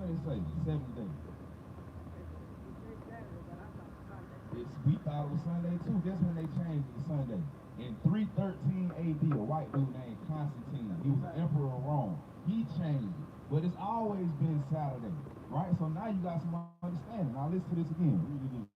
What did it say? 7 days. We thought it was Sunday too. That's when they changed it to Sunday. In 313 AD, a white dude named Constantine, he was an emperor of Rome. He changed it. But it's always been Saturday, right? So now you got some understanding. Now listen to this again. Read it again.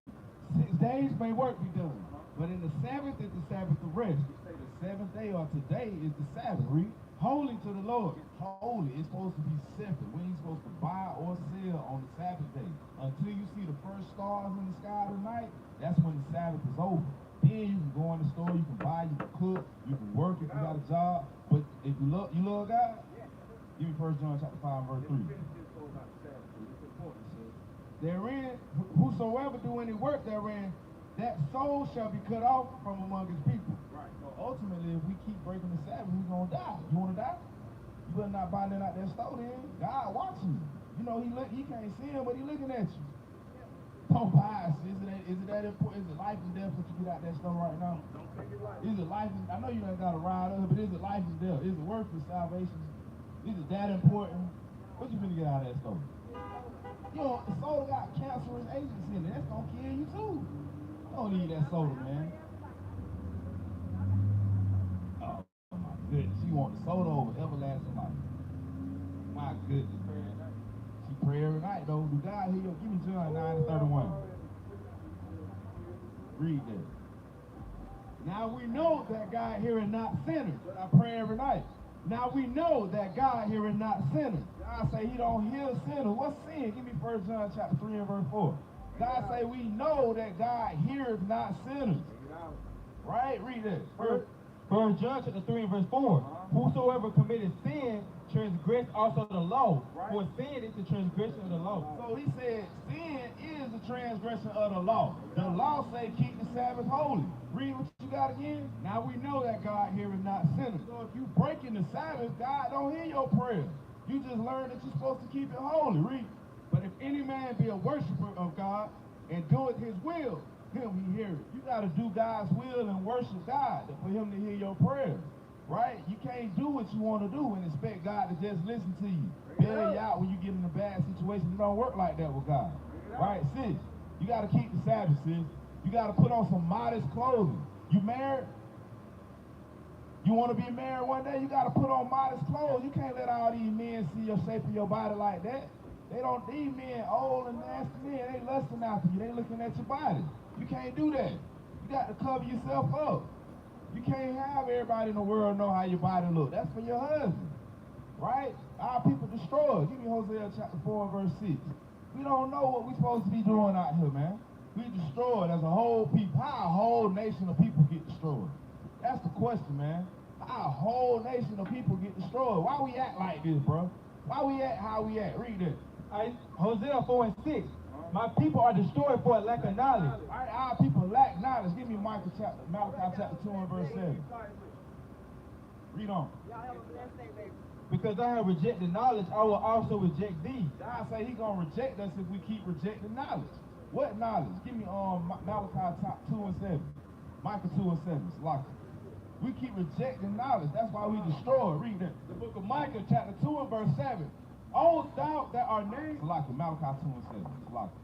6 days may work be done, but in the seventh is the Sabbath of rest. The seventh day or today is the Sabbath. Read. Holy to the Lord. Holy. It's supposed to be separate. We ain't supposed to buy or sell on the Sabbath day. Until you see the first stars in the sky tonight, that's when the Sabbath is over. Then you can go in the store, you can buy, you can cook, you can work if you got a job. But if you love God, give me 1 John chapter 5, verse 3. Therein, whosoever do any work therein, that soul shall be cut off from among his people. Right. So ultimately, if we keep breaking the Sabbath, we're going to die. You want to die? You better not buy that out that store then. God watching you. You know, he can't see him, but he looking at you. Don't buy it. Is it that important? Is it life and death what you get out that store right now? Don't take it life. Is it life and, I know you ain't got to ride up, but is it life and death? Is it worth the salvation? Is it that important? What you finna get out of that store? You know, the soda got cancerous agents in it. That's gonna kill you too. Don't need that soda, man. Oh my goodness. She want the soda over everlasting life. My goodness, man. She pray every night though. Do God hear you? Give me John 9:31. Read that. Now we know that God heareth not sinners, but I pray every night. Now we know that God heareth not sinners. God say he don't hear sinners. What's sin? Give me 1 John chapter 3 and verse 4. God say we know that God heareth not sinners. Right? Read that. 1 John chapter 3 and verse 4. Whosoever committed sin transgress also the law. Right. For sin is the transgression of the law. So he said sin is the transgression of the law. The law say keep the Sabbath holy. Read what you got again. Now we know that God heareth not sinners. So if you breaking the Sabbath, God don't hear your prayer. You just learned that you're supposed to keep it holy. Read. But if any man be a worshiper of God and doeth his will, him he heareth. You got to do God's will and worship God for him to hear your prayer. Right? You can't do what you want to do and expect God to just listen to you. Bail you out when you get in a bad situation. It don't work like that with God. Right, sis? You got to keep the Sabbath, sis. You got to put on some modest clothing. You married? You want to be married one day? You got to put on modest clothes. You can't let all these men see your shape of your body like that. These men, old and nasty men, they lusting after you. They looking at your body. You can't do that. You got to cover yourself up. You can't have everybody in the world know how your body look. That's for your husband, right? Our people destroyed. Give me Hosea chapter 4 verse 6. We don't know what we're supposed to be doing out here, man. We destroyed as a whole people. How a whole nation of people get destroyed? That's the question, man. How a whole nation of people get destroyed? Why we act like this, bro? Why we act how we act? Read that. Hosea 4 and 6. My people are destroyed for a lack of knowledge. Right, our people lack knowledge. Give me Malachi chapter 2 and verse 7. Read on. Because I have rejected knowledge, I will also reject thee. God say he gonna reject us if we keep rejecting knowledge. What knowledge? Give me Malachi 2 and 7. Micah 2 and 7. It's locked. We keep rejecting knowledge. That's why we destroy. Read that. The book of Micah chapter 2 and verse 7. Oh, thou that are named. Malachi 2 and 7. It's locked.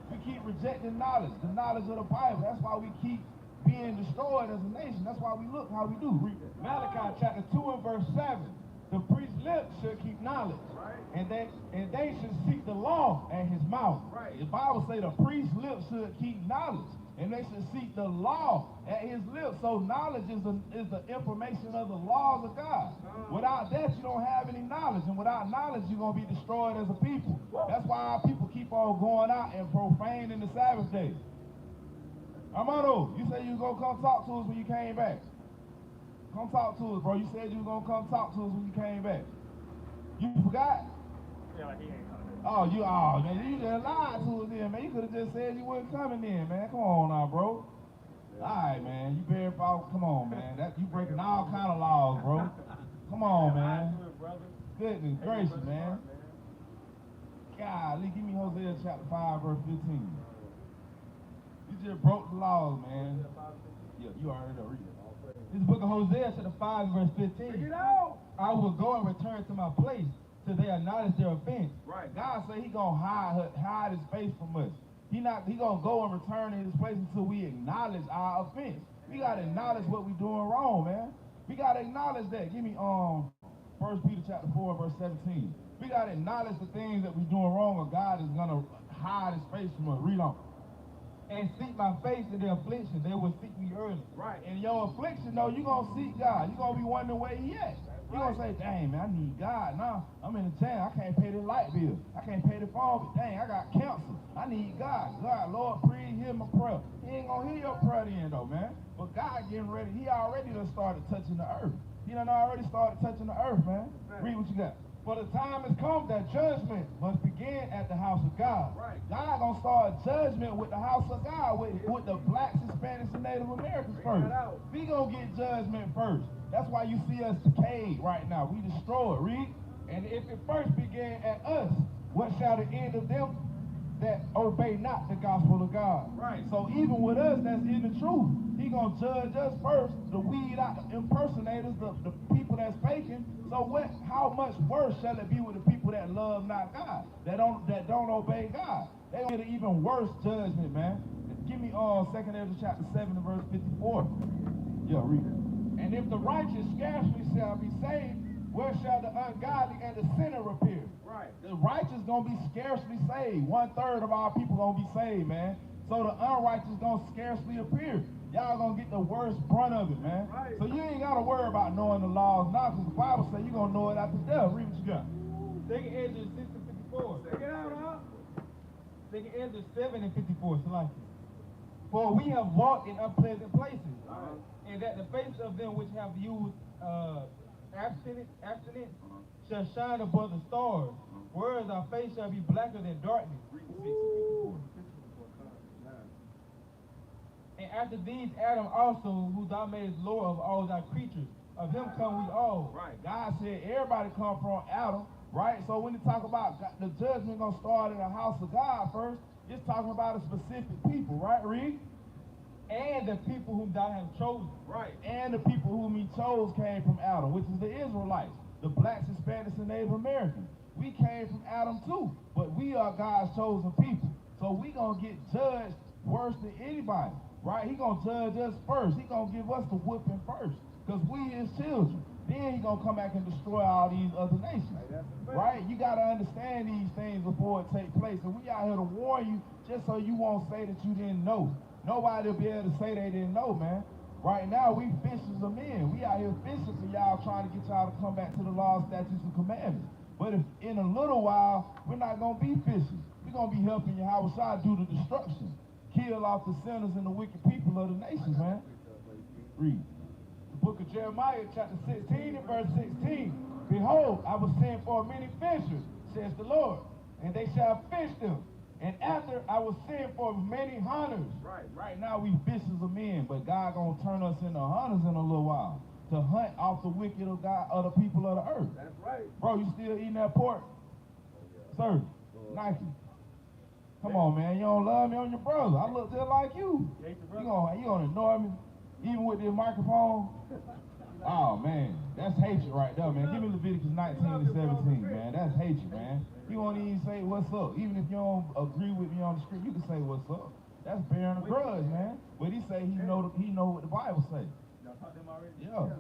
We keep rejecting knowledge, the knowledge of the Bible. That's why we keep being destroyed as a nation. That's why we look how we do. Read Malachi chapter 2 and verse 7. The priest's lips should keep knowledge, right, and they should seek the law at his mouth. Right. The Bible say the priest's lips should keep knowledge, and they should seek the law at his lips. So knowledge is the information of the laws of God. Without that, you don't have any knowledge, and without knowledge, you're gonna be destroyed as a people. That's why our people keep on going out and profaning the Sabbath day. Amado, you said you was gonna come talk to us when you came back. Come talk to us, bro. You said you was gonna come talk to us when you came back. You forgot? Yeah, he ain't coming. Man, you just lied to us then, man. You could have just said you wasn't coming in, man. Come on now, bro. All right, man. You very powerful. Come on, man. You breaking all kind of laws, bro. Come on, man. Goodness gracious, man. Golly, give me Hosea chapter 5, verse 15. You just broke the laws, man. Yeah, you already know. Read it. This book of Hosea chapter 5 verse 15. Bring it out. I will go and return to my place, till they acknowledge their offense. Right. God said he gonna hide his face from us. He gonna go and return to his place until we acknowledge our offense. We gotta acknowledge what we doing wrong, man. We gotta acknowledge that. Give me 1 Peter chapter 4, verse 17. We gotta acknowledge the things that we doing wrong, or God is gonna hide his face from us. Read on. And seek my face in their affliction, they will seek me early. Right. In your affliction, though, you're going to seek God. You're going to be wondering where he at. You're going to say, dang, man, I need God. Now, I'm in the jam. I can't pay the light bill. I can't pay the phone bill. Dang, I got cancer. I need God. God, Lord, please hear my prayer. He ain't going to hear your prayer then, though, man. But God getting ready. He already done started touching the earth. He done already started touching the earth, man. Read what you got. For the time has come that judgment must begin at the house of God. Right. God gonna start judgment with the house of God, with the blacks, Hispanics, and Native Americans first. We gonna get judgment first. That's why you see us decayed right now. We destroyed. Read. And if it first began at us, what shall the end of them that obey not the gospel of God? Right. So even with us that's in the truth, he gonna judge us first, the weed out the impersonators, the people that's faking. So how much worse shall it be with the people that love not God, that don't obey God? They get an even worse judgment, man. Give me 2 Ezra chapter 7 and verse 54. Yeah, read it. And if the righteous scarcely shall be saved, where shall the ungodly and the sinner appear? Right. The righteous gonna be scarcely saved. 1/3 of our people gonna be saved, man. So the unrighteous gonna scarcely appear. Y'all gonna get the worst brunt of it, man. Right. So you ain't gotta worry about knowing the laws now, because the Bible says you're gonna know it after death. Read what you got. 2 Ezra 6 and 54. Take it out, huh? 2 Ezra 7 and 54. Select it. For we have walked in unpleasant places, and that the face of them which have used abstinence shall shine above the stars, whereas our face shall be blacker than darkness. And after these Adam also, who thou madest Lord of all thy creatures, of him come we all. Right. God said everybody come from Adam, right? So when you talk about God, the judgment gonna start in the house of God first, it's talking about a specific people, right? Read. And the people whom thou hast chosen. Right. And the people whom he chose came from Adam, which is the Israelites, the blacks, Hispanics, and Native Americans. We came from Adam too, but we are God's chosen people. So we gonna get judged worse than anybody, right? He gonna judge us first. He gonna give us the whooping first, because we his children. Then he gonna come back and destroy all these other nations, right? You gotta understand these things before it take place. And we out here to warn you, just so you won't say that you didn't know. Nobody will be able to say they didn't know, man. Right now, we fishers of men. We out here fishing for y'all, trying to get y'all to come back to the laws, statutes, and commandments. But if in a little while, we're not going to be fishing. We're going to be helping Yahushua do the destruction. Kill off the sinners and the wicked people of the nations, man. Read. The book of Jeremiah, chapter 16 and verse 16. Behold, I will send for many fishers, says the Lord, and they shall fish them. And after I will send for many hunters. Right now we fishers of men, but God gonna turn us into hunters in a little while to hunt off the wicked of God, of the people of the earth. That's right. Bro, you still eating that pork? Sir, Nike. Come on, man. You don't love me on your brother. I look just like you. You gonna ignore me, even with this microphone? Oh man, that's hatred right there, man. Give me Leviticus 19 and 17, man. That's hatred, man. You won't even say what's up. Even if you don't agree with me on the street, you can say what's up. That's bearing a grudge, man. But he say he know what the Bible say. Y'all taught them already? Yeah.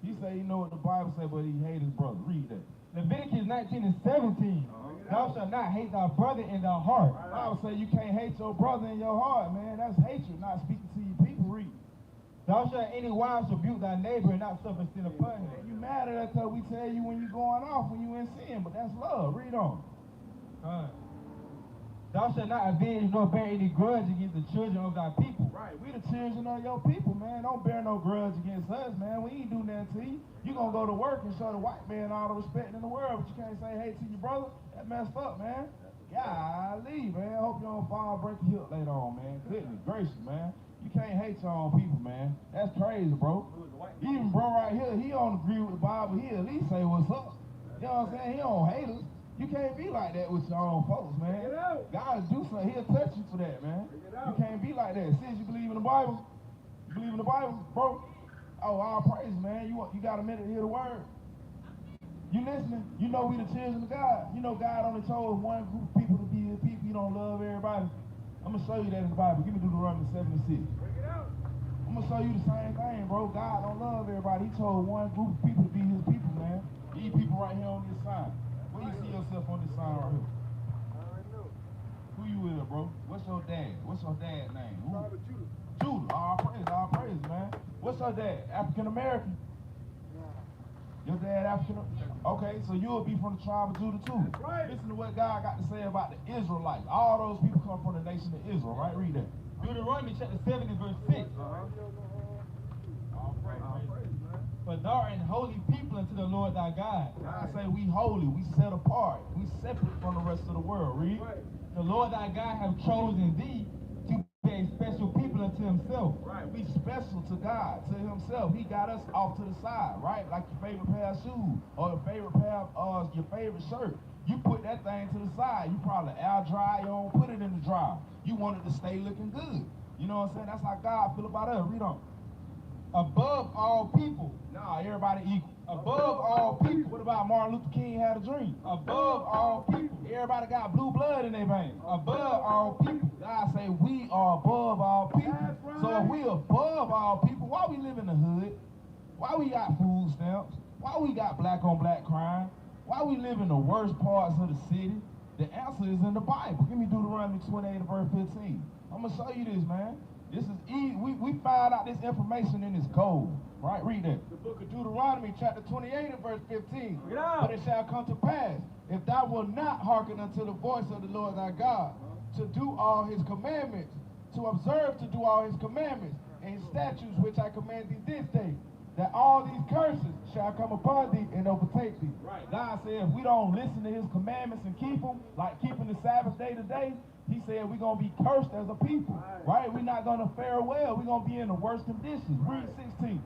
He say he know what the Bible say, but he hate his brother. Read that. Leviticus 19 and 17. Thou shalt not hate thy brother in thy heart. The Bible say you can't hate your brother in your heart, man. That's hatred, not speaking to your people. Read. Thou shalt any wise rebuke thy neighbor and not suffer sin upon him. You mad at us because we tell you when you going off, when you in sin, but that's love. Read on. Thou shalt not avenge nor bear any grudge against the children of thy people. Right, we the children of your people, man. Don't bear no grudge against us, man. We ain't do nothing to you. You gonna go to work and show the white man all the respect in the world, but you can't say hey to your brother. That messed up, man. Golly, man. Hope you don't fall and break your hip later on, man. Goodness gracious, man. You can't hate your own people, man. That's crazy, bro. Even bro right here, he don't agree with the Bible. He at least say what's up. You know what I'm saying? He don't hate us. You can't be like that with your own folks, man. God will do something. He'll touch you for that, man. You can't be like that. Since you believe in the Bible, you believe in the Bible, bro? Oh, all praise, man. You got a minute to hear the word? You listening? You know we the children of God. You know God only chose one group of people to be his people. He don't love everybody. I'm going to show you that in the Bible. Give me Deuteronomy 76. Bring it out. I'm going to show you the same thing, bro. God don't love everybody. He chose one group of people to be his people, man. These people right here on this sign. Where you see yourself on this sign right here? I already know. Who you with, bro? What's your dad? What's your dad's name? Who? Father Judah. Judah. All praise, man. What's your dad? African American? Your dad African? Okay, so you'll be from the tribe of Judah too. That's right. Listen to what God got to say about the Israelites. All those people come from the nation of Israel, right? Read that. Deuteronomy chapter 7 and verse 6. All praise, man. For thou art an holy people unto the Lord thy God. God say we holy, we set apart, we separate from the rest of the world. Read. Right. The Lord thy God hath chosen thee to be a special people unto himself. Right, we special to God, to himself. He got us off to the side, right? Like your favorite pair of shoes or your favorite pair of your favorite shirt. You put that thing to the side. You probably air dry, you don't put it in the dryer. You want it to stay looking good. You know what I'm saying? That's how God feel about us. Read on. Above all people. Nah, everybody equal. Above all people. What about Martin Luther King had a dream? Above all people. Everybody got blue blood in their veins. Above all people. God say we are above all people. That's right. So if we above all people, why we live in the hood? Why we got food stamps? Why we got black on black crime? Why we live in the worst parts of the city? The answer is in the Bible. Give me Deuteronomy 28 and verse 15. I'm going to show you this, man. This is easy. We found out this information in this gold. Right? Read that. The book of Deuteronomy, chapter 28 and verse 15. Get out. But it shall come to pass, if thou wilt not hearken unto the voice of the Lord thy God, to do all his commandments, to observe to do all his commandments, and his statutes which I command thee this day, that all these curses shall come upon thee and overtake thee. Right. God said if we don't listen to his commandments and keep them, like keeping the Sabbath day today, he said we're going to be cursed as a people. Right? We're not going to fare well. We're going to be in the worst conditions. Read 16.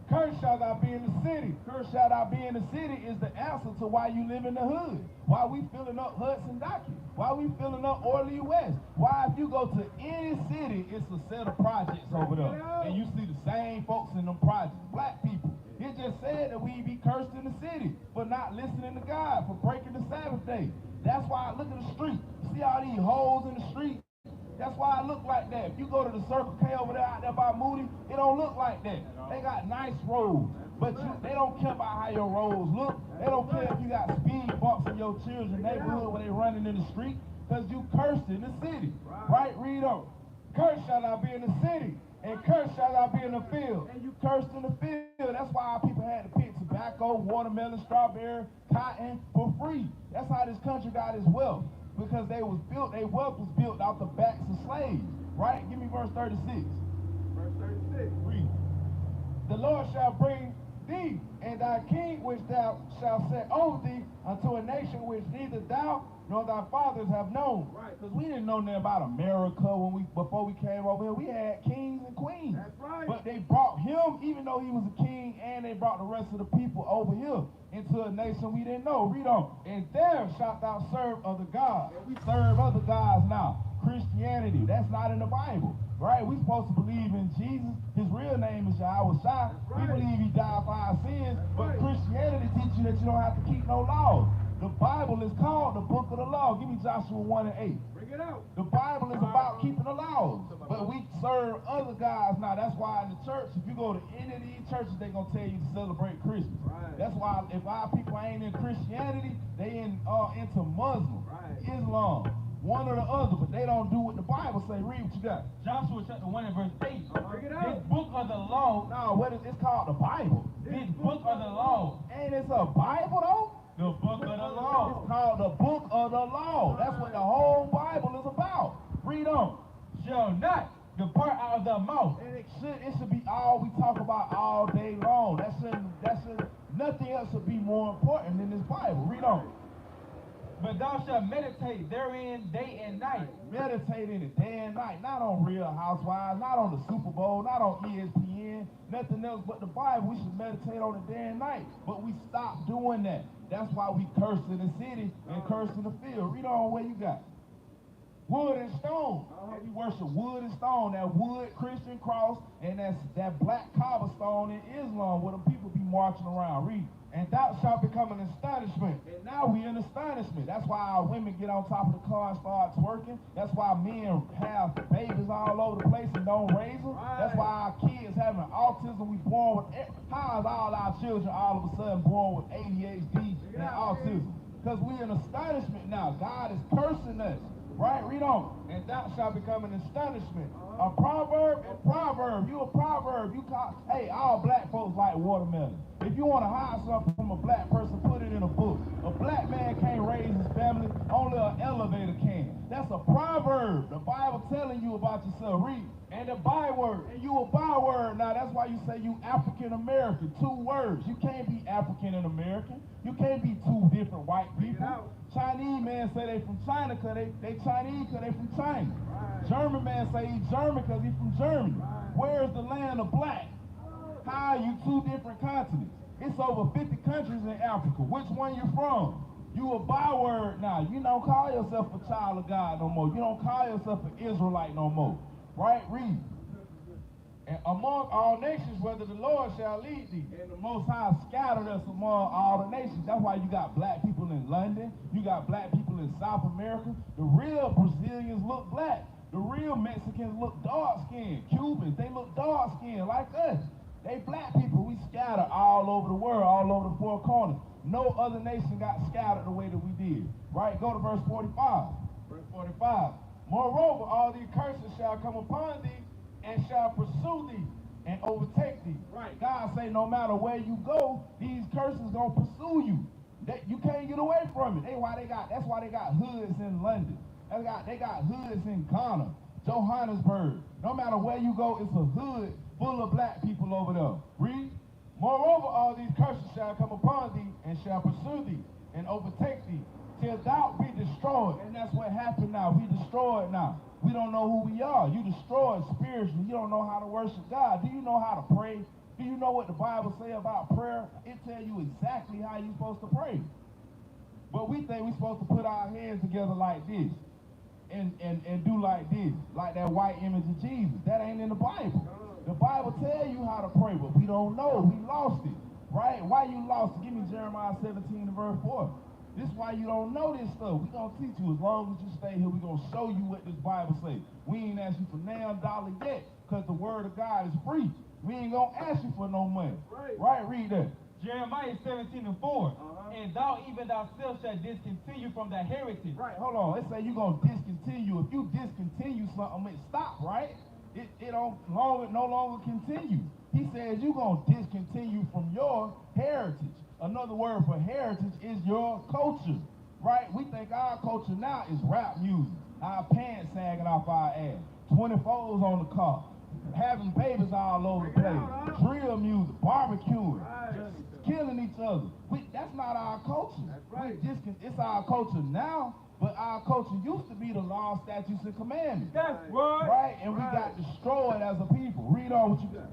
Cursed shall thou be in the city. Cursed shall thou be in the city is the answer to why you live in the hood. Why we filling up Hudson Docket. Why we filling up Orly West. Why if you go to any city, it's a set of projects over there. And you see the same folks in them projects. Black people. It just said that we be cursed in the city for not listening to God, for breaking the Sabbath day. That's why I look at the street. See all these holes in the street? That's why I look like that. If you go to the Circle K over there out there by Moody, it don't look like that. They got nice roads, but they don't care about how your roads look. They don't care if you got speed bumps in your children's neighborhood when they running in the street, because you cursed in the city. Right? Read on. Cursed shall thou be in the city, and cursed shall thou be in the field. And you cursed in the field. That's why our people had to pick tobacco, watermelon, strawberry, cotton for free. That's how this country got its wealth. Because their wealth was built off the backs of slaves. Right? Give me verse 36. Verse 36. Read. The Lord shall bring thee and thy king which thou shalt set over thee unto a nation which neither thou nor thy fathers have known. Right, because we didn't know nothing about America before we came over here. We had kings and queens. That's right. But they brought him, even though he was a king, and they brought the rest of the people over here into a nation we didn't know. Read on. And there shalt thou serve other gods. And we serve other gods now. Christianity, that's not in the Bible. Right? We supposed to believe in Jesus. His real name is Yahweh Shai. Right. We believe he died for our sins. That's But right. Christianity teaches you that you don't have to keep no laws. The Bible is called the book of the law. Give me Joshua 1 and 8. Bring it out. The Bible is about keeping the laws. But we serve other gods now. That's why in the church, if you go to any of these churches, they're going to tell you to celebrate Christmas. Right. That's why if our people ain't in Christianity, they into Muslim, Right. Islam, one or the other, but they don't do what the Bible say. Read what you got. Joshua chapter 1 and verse 8. Bring it This out. book of the law, No, it's called the Bible. this book of the law, Ain't it's a Bible though? the book of the It's law, called the book of the law. That's what the whole Bible is about. Read on. shall not depart out of the mouth. And it should be all we talk about all day long. That should nothing else should be more important than this Bible. Read on. But thou shalt meditate therein day and night. Meditate in it day and night, not on Real Housewives, not on the Super Bowl, not on ESPN, nothing else but the Bible. We should meditate on it day and night. But we stopped doing that. That's why we curse in the city and curse in the field. Read on what you got. Wood and stone. We worship wood and stone. That wood Christian cross and that black cobblestone in Islam where them people be marching around. Read. And thou shalt become an astonishment. And now we in astonishment. That's why our women get on top of the car and start twerking. That's why men have babies all over the place and don't raise them. Right. That's why our kids having autism. We born with, how is all our children all of a sudden born with ADHD and autism? Because we in astonishment now. God is cursing us. Right? Read on. And thou shalt become an astonishment. A proverb and proverb. You a proverb. You call, hey, all black folks like watermelon. If you want to hide something from a black person, put it in a book. A black man can't raise his family, only an elevator can. That's a proverb. The Bible telling you about yourself. Read. And a byword. And you a byword. Now that's why you say you African American. 2 words. You can't be African and American. You can't be 2 different white people. Chinese man say they from China because they Chinese because they from China. Right. German man say he German because he from Germany. Right. Where's the land of black? How are you 2 different continents? It's over 50 countries in Africa. Which one you from? You a byword now. You don't call yourself a child of God no more. You don't call yourself an Israelite no more. Right? Read. And among all nations, whether the Lord shall lead thee. And the Most High scattered us among all the nations. That's why you got black people in London. You got black people in South America. The real Brazilians look black. The real Mexicans look dark-skinned. Cubans, they look dark-skinned like us. They black people. We scatter all over the world, all over the 4 corners. No other nation got scattered the way that we did. Right? Go to verse 45. Verse 45. Moreover, all these curses shall come upon thee, and shall pursue thee and overtake thee. Right. God say no matter where you go, these curses gonna pursue you. You can't get away from it. That's why they got hoods in London. They got hoods in Ghana, Johannesburg. No matter where you go, it's a hood full of black people over there. Read. Moreover, all these curses shall come upon thee and shall pursue thee and overtake thee till thou be destroyed. And that's what happened now. We destroyed now. We don't know who we are. You destroyed spiritually. You don't know how to worship God. Do you know how to pray? Do you know what the Bible say about prayer? It tells you exactly how you're supposed to pray. But we think we're supposed to put our hands together like this and do like this, like that white image of Jesus. That ain't in the Bible. The Bible tells you how to pray, but we don't know. We lost it, right? Why you lost it? Give me Jeremiah 17 and verse 4. This is why you don't know this stuff. We're going to teach you. As long as you stay here, we're going to show you what this Bible says. We ain't asked you for $1 yet because the word of God is free. We ain't going to ask you for no money. Right? Read that. Jeremiah 17 and 4. And thou even thyself shalt discontinue from thy heritage. Right, hold on. It say you're going to discontinue. If you discontinue something, it stop, right? It don't no longer continue. He says you're going to discontinue from your heritage. Another word for heritage is your culture, right? We think our culture now is rap music, our pants sagging off our ass, 24s on the car, having babies all over the place, drill music, barbecuing, just killing each other. That's not our culture. That's right. It's our culture now, but our culture used to be the law, statutes, and commandments. That's right. Right? And we got destroyed as a people. Read on what you got.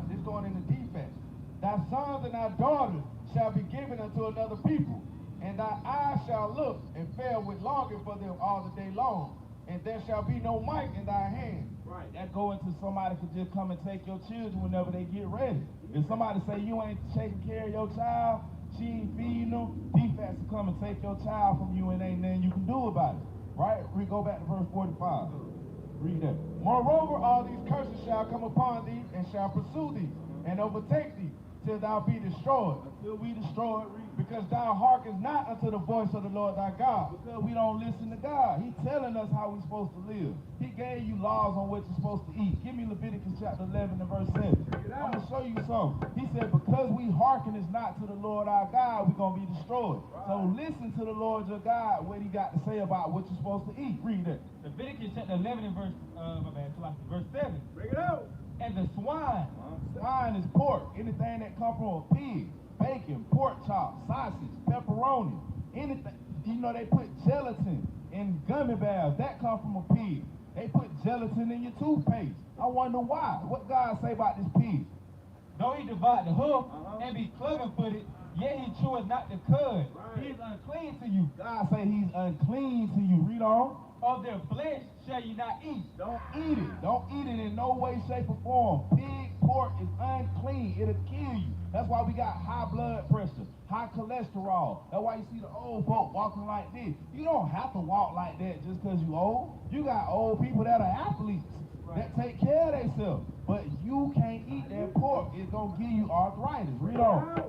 This going in the defense. Thy sons and thy daughters shall be given unto another people, and thy eyes shall look and fail with longing for them all the day long, and there shall be no might in thy hand. Right. That go into somebody could just come and take your children whenever they get ready. If somebody say you ain't taking care of your child, she ain't feeding them, defense will come and take your child from you and ain't nothing you can do about it. Right? We go back to verse 45. Read that. Moreover, all these curses shall come upon thee and shall pursue thee and overtake thee till thou be destroyed. Until we destroy, because thou hearkenest not unto the voice of the Lord thy God. Because we don't listen to God. He's telling us how we're supposed to live. He gave you laws on what you're supposed to eat. Give me Leviticus chapter 11 and verse 7. I'm going to show you something. He said, because we hearkenest not to the Lord our God, we're going to be destroyed. So listen to the Lord your God, what he got to say about what you're supposed to eat. Read it. Leviticus chapter 11 and verse 7. Bring it out. And the swine. Swine is pork. Anything that comes from a pig. Bacon, pork chop, sausage, pepperoni. Anything. You know, they put gelatin in gummy bears. That comes from a pig. They put gelatin in your toothpaste. I wonder why. What God say about this pig? Though he divide the hoof and be cloven-footed, yet he cheweth not the cud. Right. He is unclean to you. God say he's unclean to you. Read on. of their flesh shall you not eat. Don't eat it. Don't eat it in no way, shape, or form. Pig pork is unclean. It'll kill you. That's why we got high blood pressure, high cholesterol. That's why you see the old folk walking like this. You don't have to walk like that just because you old. You got old people that are athletes that take care of themselves. But you can't eat that pork. It's going to give you arthritis. Read on.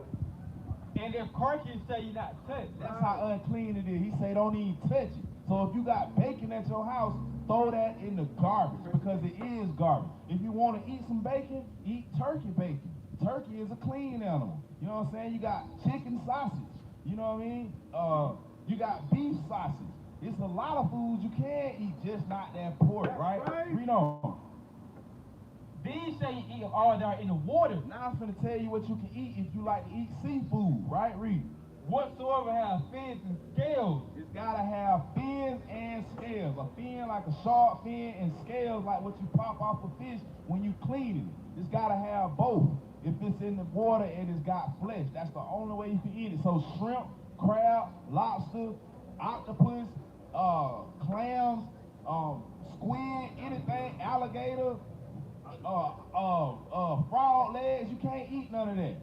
And their carcass shall you not touch. That's how unclean it is. He say don't even touch it. So if you got bacon at your house, throw that in the garbage because it is garbage. If you want to eat some bacon, eat turkey bacon. Turkey is a clean animal. You know what I'm saying? You got chicken sausage. You know what I mean? You got beef sausage. It's a lot of foods you can eat, just not that pork, right? Read on. These shall you eat of all that are in the water. Now I'm finna tell you what you can eat if you like to eat seafood, right? Read. Whatsoever have fins and scales. It's gotta have fins and scales. A fin like a shark fin and scales like what you pop off a fish when you clean it. It's gotta have both. If it's in the water and it's got flesh, that's the only way you can eat it. So shrimp, crab, lobster, octopus, clams, squid, anything, alligator, frog legs, you can't eat none of that.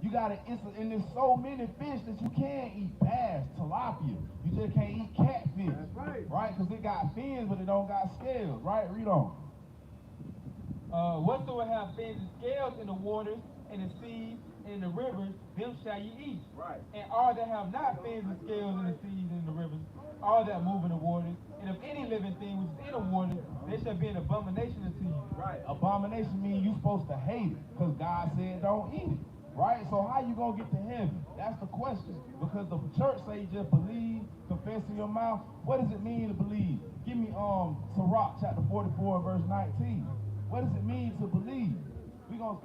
You gotta, and there's so many fish that you can't eat. Bass, tilapia. You just can't eat catfish. That's right. Right? Because it got fins, but it don't got scales. Right? Read on. Whatsoever have fins and scales in the waters, and the seas, and in the rivers, them shall you eat. Right. And all that have not fins and scales in the seas and in the rivers, all that move in the waters, and of any living thing which is in the water, they shall be an abomination unto you. Right. Abomination means you're supposed to hate it, because God said don't eat it. Right? So how you gonna get to heaven? That's the question. Because the church say you just believe, confess in your mouth. What does it mean to believe? Give me Sirach chapter 44 verse 19. What does it mean to believe? We gonna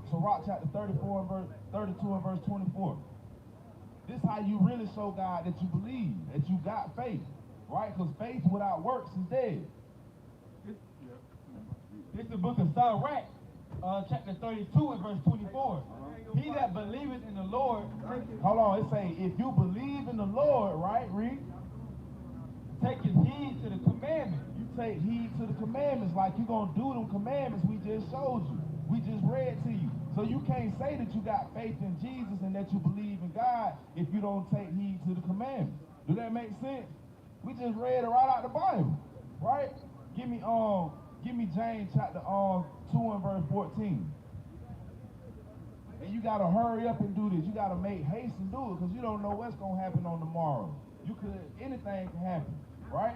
Sirach chapter 34 and verse 32 and verse 24. This is how you really show God that you believe, that you got faith. Right? Because faith without works is dead. This is the book of Sirach, chapter 32 and verse 24. He that believeth in the Lord. Hold on, it say, if you believe in the Lord, right, read. Taketh heed to the commandments. You take heed to the commandments, like you're going to do them commandments we just showed you. We just read to you. So you can't say that you got faith in Jesus and that you believe in God if you don't take heed to the commandments. Do that make sense? We just read it right out the Bible, right? Give me James chapter 2 and verse 14. And you gotta hurry up and do this. You gotta make haste and do it because you don't know what's gonna happen on the morrow. Anything can happen, right?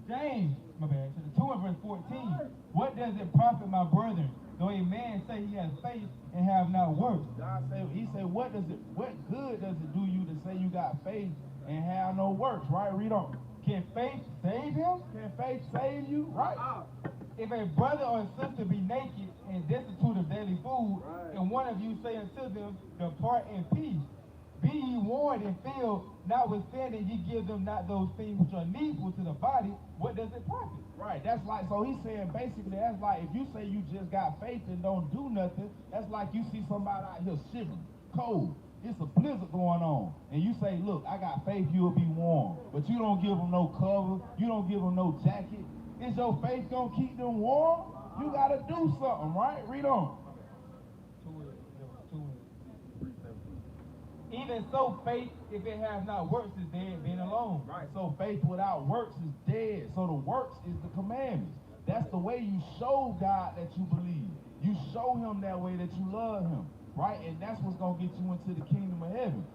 James, my bad, to the 2 and verse 14. What does it profit, my brethren, though a man say he has faith and have not works? He said, what good does it do you to say you got faith and have no works, right? Read on. Can faith save him? Can faith save you? Right. If a brother or a sister be naked and destitute of daily food, and one of you say unto them, depart in peace, be ye warned and filled, notwithstanding ye give them not those things which are needful to the body, what does it profit? Right, that's like, so he's saying basically, that's like, if you say you just got faith and don't do nothing, that's like you see somebody out here shivering, cold, it's a blizzard going on, and you say, look, I got faith you'll be warm, but you don't give them no cover, you don't give them no jacket. Is your faith gonna keep them warm? You gotta do something, right? Read on. Even so, faith, if it has not works, is dead, being alone. Right. So faith without works is dead. So the works is the commandments. That's the way you show God that you believe. You show him that way that you love him. Right? And that's what's going to get you into the kingdom of heaven.